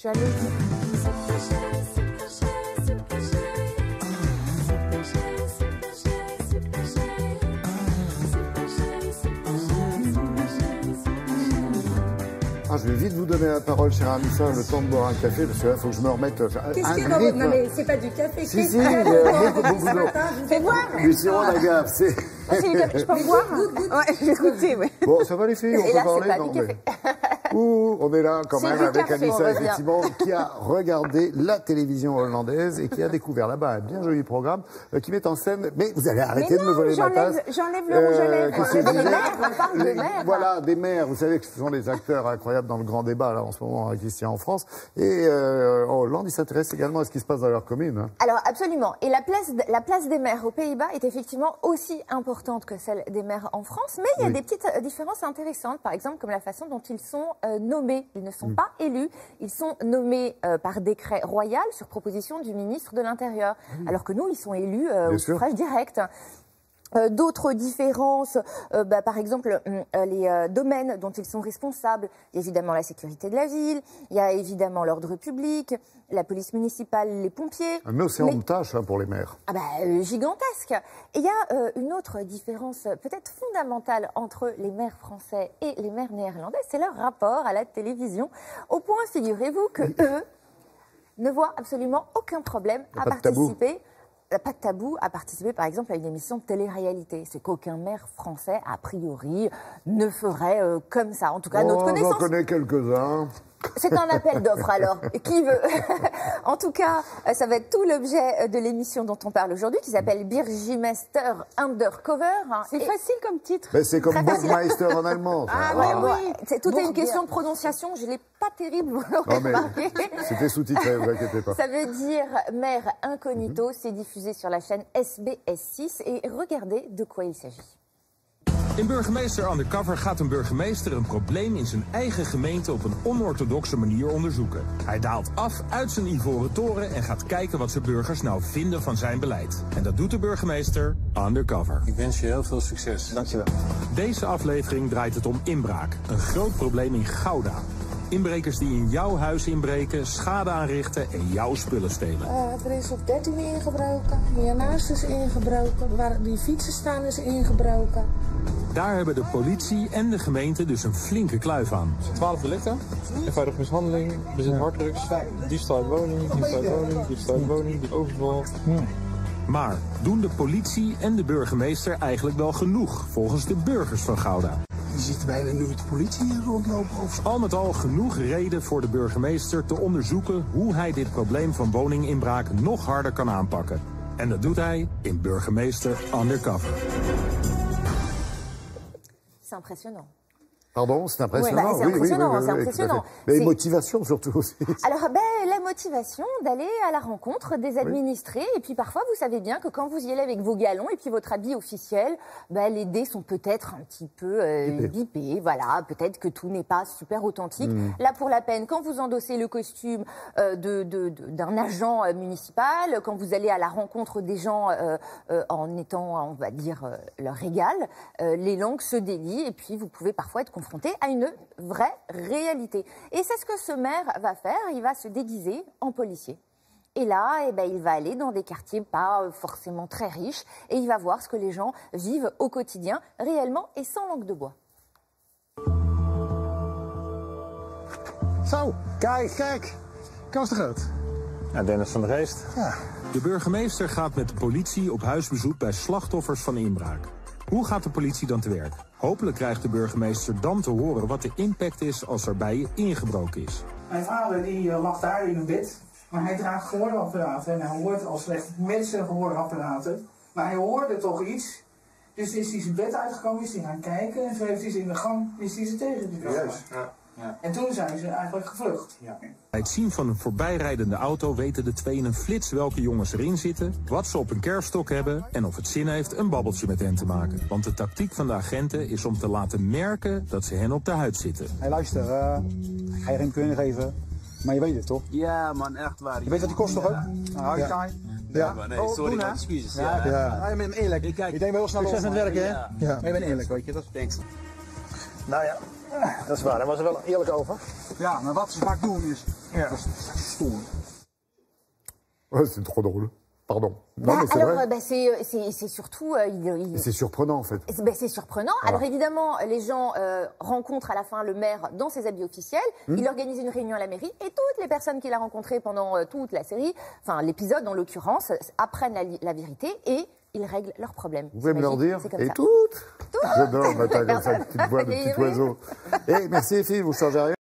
suis allée. Ah, je vais vite vous donner la parole, cher Anissa, le temps de boire un café, parce que là, il faut que je me remette Qu'est-ce qu'il y a dans votre... Non, mais c'est pas du café. Si, il y a beaucoup d'eau. Fais boire. Du sirop d'agave, c'est... Je peux me boire? Ouais, j'ai goûté, ouais. Bon, ça va les filles, on peut parler? Pas du café. Ouh, on est là quand même avec café, Anissa, effectivement, qui a regardé la télévision hollandaise et qui a découvert là-bas un bien joli programme qui met en scène... Mais vous allez arrêter de me voler ma tasse. J'enlève le rouge à lèvres. Voilà, des maires. Vous savez que ce sont des acteurs incroyables dans le grand débat, là, en ce moment, qui se tient en France. Et en Hollande, ils s'intéressent également à ce qui se passe dans leur commune. Hein. Alors, absolument. Et la place des maires aux Pays-Bas est effectivement aussi importante que celle des maires en France. Mais il y a des petites différences intéressantes. Par exemple, comme la façon dont ils sont nommés. Ils ne sont pas élus. Ils sont nommés par décret royal sur proposition du ministre de l'Intérieur. Alors que nous, ils sont élus au suffrage direct. D'autres différences, par exemple, les domaines dont ils sont responsables. Il y a évidemment la sécurité de la ville, il y a évidemment l'ordre public, la police municipale, les pompiers. Un océan de tâches pour les maires. Ah gigantesque. Et il y a une autre différence peut-être fondamentale entre les maires français et les maires néerlandais, c'est leur rapport à la télévision. Au point, figurez-vous que eux ne voient absolument aucun problème à participer. Pas de tabou à participer, par exemple, à une émission de télé-réalité. C'est qu'aucun maire français, a priori, ne ferait comme ça. En tout cas, à notre connaissance. J'en connais quelques-uns. C'est un appel d'offres, alors. Qui veut? En tout cas, ça va être tout l'objet de l'émission dont on parle aujourd'hui, qui s'appelle Burgermeister Undercover. C'est facile comme titre. Mais c'est comme Burgermeister en allemand. C'est toute une question de prononciation. Je l'ai pas terrible, vous l'aurez remarqué. C'était sous-titré, vous inquiétez pas. Ça veut dire maire incognito. C'est diffusé sur la chaîne SBS6. Et regardez de quoi il s'agit. In Burgermeester Undercover gaat een burgemeester een probleem in zijn eigen gemeente op een onorthodoxe manier onderzoeken. Hij daalt af uit zijn ivoren toren en gaat kijken wat zijn burgers nou vinden van zijn beleid. En dat doet de burgemeester undercover. Ik wens je heel veel succes. Dankjewel. Deze aflevering draait het om inbraak. Een groot probleem in Gouda. Inbrekers die in jouw huis inbreken, schade aanrichten en jouw spullen stelen. Er is op 13 ingebroken, hiernaast is ingebroken, waar die fietsen staan is ingebroken. Daar hebben de politie en de gemeente dus een flinke kluif aan. 12 delicten, eenvoudige mishandeling, bezit harddrugs, diefstal uit woning, diefstal uit woning, overval. Maar doen de politie en de burgemeester eigenlijk wel genoeg volgens de burgers van Gouda? Je ziet bijna nooit de politie hier rondlopen. Al met al genoeg reden voor de burgemeester te onderzoeken hoe hij dit probleem van woninginbraak nog harder kan aanpakken. En dat doet hij in Burgemeester Undercover. C'est impressionnant. Pardon, c'est impressionnant. C'est impressionnant, c'est impressionnant. Mais motivation surtout aussi. Alors, la motivation d'aller à la rencontre des administrés. Et puis parfois, vous savez bien que quand vous y allez avec vos galons et puis votre habit officiel, les dés sont peut-être un petit peu bipés. Voilà, peut-être que tout n'est pas super authentique. Là, pour la peine, quand vous endossez le costume d'un agent municipal, quand vous allez à la rencontre des gens en étant, on va dire, leur égal, les langues se délient et puis vous pouvez parfois être confronté à une vraie réalité. Et c'est ce que ce maire va faire, il va se déguiser en policier. Et là, il va aller dans des quartiers pas forcément très riches et il va voir ce que les gens vivent au quotidien, réellement et sans langue de bois. Zo, kijk. Kans de Groot. Ja, Dennis van der Geest. Ja. De burgemeester gaat met de politie op huisbezoek bij slachtoffers van inbraak. Hoe gaat de politie dan te werk? Hopelijk krijgt de burgemeester dan te horen wat de impact is als er bij je ingebroken is. Mijn vader die lag daar in een bed, maar hij draagt gehoorapparaten en hij hoort al slecht met zijn gehoorapparaten. Maar hij hoorde toch iets, dus is hij zijn bed uitgekomen, is hij gaan kijken en zo heeft hij ze in de gang, is hij ze tegengekomen. Juist, ja. En toen zijn ze eigenlijk gevlucht. Ja. Bij het zien van een voorbijrijdende auto weten de twee in een flits welke jongens erin zitten, wat ze op een kerfstok hebben en of het zin heeft een babbeltje met hen te maken. Want de tactiek van de agenten is om te laten merken dat ze hen op de huid zitten. Hey, luister, ga je geen kunnen geven, maar je weet het toch? Ja man, echt waar. Je weet wat die kost toch ook? Nou, ja, maar nee, sorry, maar excuses. Ja. Je bent eerlijk. Ik denk wel heel snel succes met werken, hè? Ja. Maar je bent eerlijk, weet je. Dat Thanks. Nou ja, dat is waar. Daar was er wel eerlijk over. Ja, maar wat ze vaak doen is, Ja, dat is stom. Ouais, c'est trop drôle. Pardon. Non, mais c'est alors, vrai. c'est surtout... C'est surprenant, en fait. C'est surprenant. Voilà. Alors, évidemment, les gens rencontrent à la fin le maire dans ses habits officiels. Il organise une réunion à la mairie et toutes les personnes qu'il a rencontrées pendant toute la série, enfin l'épisode en l'occurrence, apprennent la vérité et ils règlent leurs problèmes. Vous pouvez me leur dire? Et ça. toutes. J'adore, Mata, comme ça, petite voix de petit oiseau. Et merci les filles, vous changez rien.